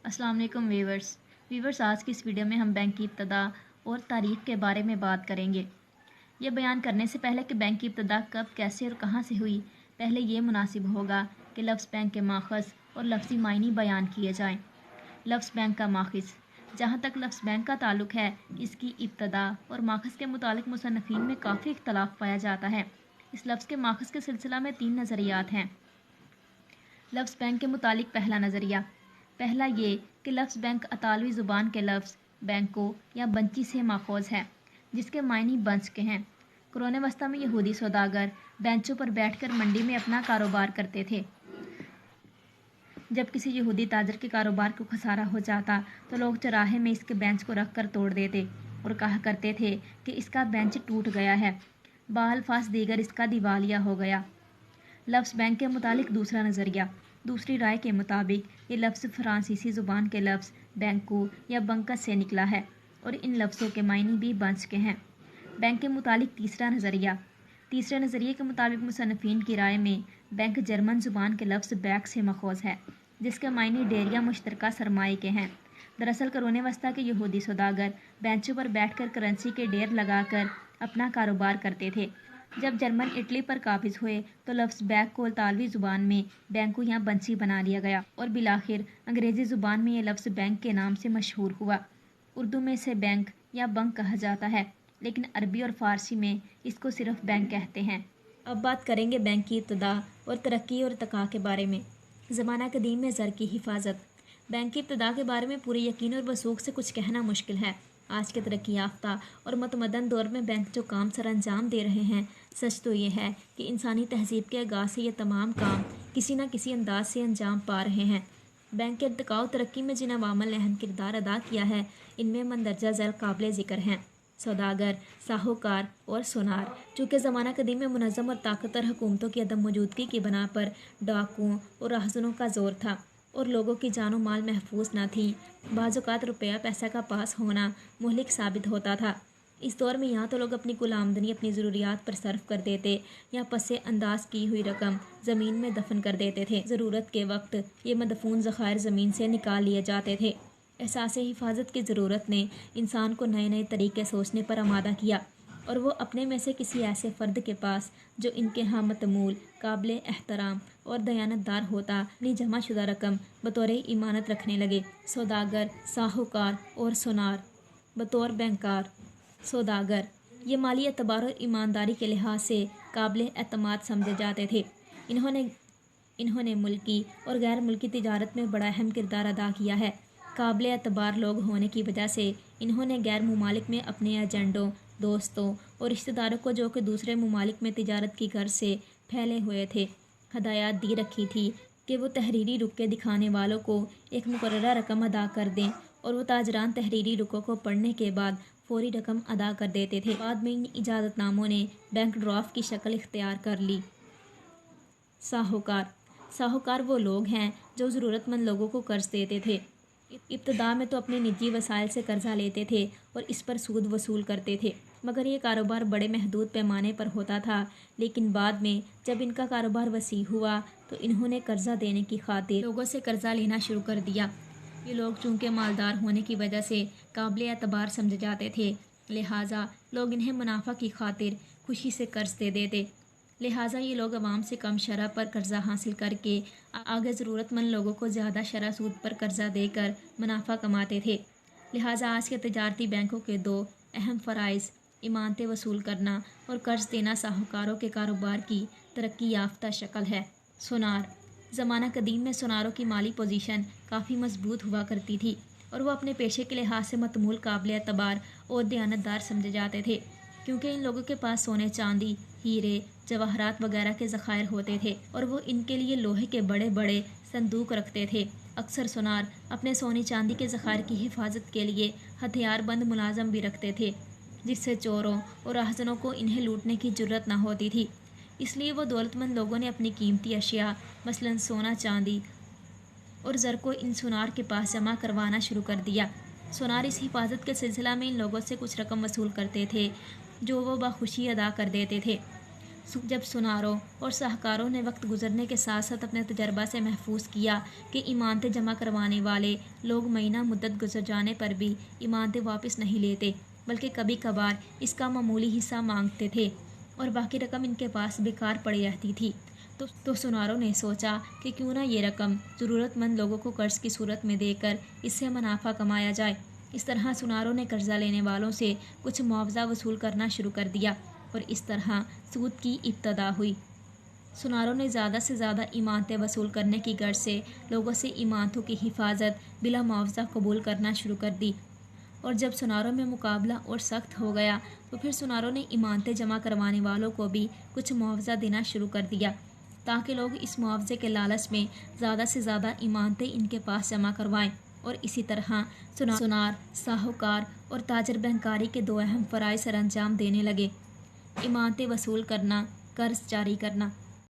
अस्सलाम वालेकुम वीवर्स आज की इस वीडियो में हम बैंक की इब्तदा और तारीख़ के बारे में बात करेंगे। ये बयान करने से पहले कि बैंक की इब्तदा कब, कैसे और कहाँ से हुई, पहले ये मुनासिब होगा कि लफ्ज़ बैंक के माखज़ और लफ्ज़ी मायनी बयान किए जाएँ। लफ्ज़ बैंक का माखज़। जहाँ तक लफ्ज़ बैंक का ताल्लुक़ है, इसकी इब्तदा और माखज़ के मुतालिक मुसन्निफ़ीन में काफ़ी इख्तलाफ पाया जाता है। इस लफ्ज़ के माखज़ के सिलसिला में 3 नज़रियात हैं। लफ्ज़ बैंक के मुतालिक पहला नज़रिया। पहला ये कि लफ्ज़ बैंक अतालवी ज़ुबान के लफ्ज़ बैंको या बंची से माखूज़ है, जिसके मायनी बंच के हैं। कुरान वस्ता में यहूदी सौदागर बेंचों पर बैठकर मंडी में अपना कारोबार करते थे। जब किसी यहूदी ताजर के कारोबार को खसारा हो जाता तो लोग चौराहे में इसके बेंच को रख कर तोड़ देते और कहा करते थे कि इसका बेंच टूट गया है, बाअल्फाज़ दीगर इसका दिवालिया हो गया। लफ्ज़ बैंक के मुतालिक दूसरा नज़रिया। दूसरी राय के मुताबिक ये लफ्ज़ फ़्रांसीसी ज़ुबान के लफ्ज़ बैंको या बंकस से निकला है और इन लफ्ज़ों के मायनी भी बंच के हैं। बैंक के मुतालिक तीसरा नज़रिया। तीसरे नज़रिए के मुताबिक मुसन्निफ़ीन की राय में बैंक जर्मन ज़ुबान के लफ्ज़ बैक से मखूज़ है, जिसके मायनी डेरिया मुश्तरका सरमाए के हैं। दरअसल कुरान वस्ता के यहूदी सौदागर बेंचों पर बैठकर करेंसी के ढेर लगाकर अपना कारोबार करते थे। जब जर्मन इटली पर काबिज हुए तो लफ्ज़ बैक को इतालवी ज़ुबान में बैंको या बंसी बना लिया गया और बिलाखिर अंग्रेज़ी ज़ुबान में यह लफ्ज़ बैंक के नाम से मशहूर हुआ। उर्दू में इसे बैंक या बंक कहा जाता है, लेकिन अरबी और फ़ारसी में इसको सिर्फ बैंक कहते हैं। अब बात करेंगे बैंक की इब्तदा और तरक्की और तका के बारे में। ज़माना कदीम में ज़र की हिफाजत। बैंक की इब्तदा के बारे में पूरे यकीन और वसूख से कुछ कहना मुश्किल है। आज के तरक्की याफ्ता और मतमदन दौर में बैंक जो काम सर अंजाम दे रहे हैं, सच तो ये है कि इंसानी तहजीब के आगाज़ से ये तमाम काम किसी न किसी अंदाज से अंजाम पा रहे हैं। बैंक के इर्तिका और तरक्की में जिन अवामल ने अहम किरदार अदा किया है, इनमें मंदरजा ज़ैल काबिल ज़िक्र हैं सौदागर, साहूकार और सोनार। चूँकि ज़माना कदीम में मुनज़्ज़म और ताकतवर हुकूमतों की अदम मौजूदगी की बना पर डाकुओं और राहज़नों का ज़ोर था और लोगों की जानो माल महफूज न थी, बाज़ औक़ात रुपया पैसा का पास होना मुहलिक साबित होता था। इस दौर में यहाँ तो लोग अपनी कुल आमदनी अपनी ज़रूरियात पर सर्फ कर देते या पसे अंदाज की हुई रकम ज़मीन में दफन कर देते थे। ज़रूरत के वक्त ये मदफून ज़खायर ज़मीन से निकाल लिए जाते थे। एहसास हिफाजत की ज़रूरत ने इंसान को नए नए तरीके सोचने पर आमादा किया और वो अपने में से किसी ऐसे फ़र्द के पास जो इनके यहाँ मतमूल, काबिल एहतराम और दयानतदार होता, अपनी जमा शुदा रकम बतौर इमानत रखने लगे। सौदागर, साहूकार और सोनार। बतौर बैंकार, सौदागर ये माली एतबार और ईमानदारी के लिहाज से काबिल एतमाद समझे जाते थे। इन्होंने मुल्की और गैर मुल्की तिजारत में बड़ा अहम किरदार अदा किया है। काबिल एतबार लोग होने की वजह से इन्होंने गैर मुमालिक में अपने एजेंडों, दोस्तों और रिश्तेदारों को जो कि दूसरे मुमालिक में तिजारत की गर्ज से फैले हुए थे, हदायत दी रखी थी कि वो तहरीरी रुके दिखाने वालों को एक मुकर्ररा रकम अदा कर दें और वो ताजरान तहरीरी रुकों को पढ़ने के बाद फौरी रकम अदा कर देते थे। बाद में इन इजाज़तनामों ने बैंक ड्राफ्ट की शक्ल इख्तियार कर ली। साहूकार। साहूकार वो लोग हैं जो ज़रूरतमंद लोगों को कर्ज देते थे। इब्तदा में तो अपने निजी वसाइल से कर्जा लेते थे और इस पर सूद वसूल करते थे, मगर ये कारोबार बड़े महदूद पैमाने पर होता था। लेकिन बाद में जब इनका कारोबार वसी हुआ तो इन्होंने कर्जा देने की खातिर लोगों से कर्जा लेना शुरू कर दिया। ये लोग चूँकि मालदार होने की वजह से काबिल एतबार समझे जाते थे, लिहाजा लोग इन्हें मुनाफा की खातिर खुशी से कर्ज दे देते। लिहाजा ये लोग आवाम से कम शरह पर कर्जा हासिल करके आगे ज़रूरतमंद लोगों को ज़्यादा शरह सूद पर कर्जा देकर मुनाफा कमाते थे। लिहाजा आज के तजारती बैंकों के दो अहम फ़राइज़ इमानतें वसूल करना और कर्ज देना साहूकारों के कारोबार की तरक्की याफ्ता शक्ल है। सोनार। ज़माना कदीम में सोनारों की माली पोजीशन काफ़ी मजबूत हुआ करती थी और वह अपने पेशे के लिहाज से मतमूल, काबिल एतबार और दयानतदार समझे जाते थे, क्योंकि इन लोगों के पास सोने, चांदी, हीरे, जवाहरात वगैरह के ज़खायर होते थे और वो इनके लिए लोहे के बड़े बड़े संदूक रखते थे। अक्सर सोनार अपने सोने चांदी के ज़खायर की हिफाजत के लिए हथियारबंद मुलाजम भी रखते थे, जिससे चोरों और राहज़नों को इन्हें लूटने की जुर्रत न होती थी। इसलिए वो दौलतमंद लोगों ने अपनी कीमती अशिया मसलन सोना, चांदी और ज़र को इन सोनार के पास जमा करवाना शुरू कर दिया। सोनार इस हिफाजत के सिलसिला में इन लोगों से कुछ रकम वसूल करते थे, जो वो बखुशी अदा कर देते थे। جب سناروں اور شاہکاروں نے وقت گزرنے کے ساتھ ساتھ اپنے تجربہ سے محفوظ کیا کہ امانتیں جمع کروانے والے لوگ مہینہ مدت گزر جانے پر بھی امانتیں واپس نہیں لیتے، بلکہ کبھی کبھار اس کا معمولی حصہ مانگتے تھے اور باقی رقم ان کے پاس بیکار پڑی رہتی تھی، تو سناروں نے سوچا کہ کیوں نہ یہ رقم ضرورت مند لوگوں کو قرض کی صورت میں دے کر اس سے منافع کمایا جائے۔ اس طرح سناروں نے قرضہ لینے والوں سے کچھ معاوضہ وصول کرنا شروع کر دیا اور اس طرح سود کی ابتدا ہوئی۔ سناروں نے زیادہ سے زیادہ امانتیں وصول کرنے کی غرض سے لوگوں سے امانتوں کی حفاظت بلا معاوضہ قبول کرنا شروع کر دی، اور جب سناروں میں مقابلہ اور سخت ہو گیا تو پھر سناروں نے امانتیں جمع کروانے والوں کو بھی کچھ معاوضہ دینا شروع کر دیا تاکہ لوگ اس معاوضے کے لالچ میں زیادہ سے زیادہ امانتیں ان کے پاس جمع کروائیں، اور اسی طرح سنار، ساہوکار اور تاجر بینکاری کے دو اہم فرائض سر انجام دینے لگے: امانتیں وصول کرنا، قرض جاری کرنا۔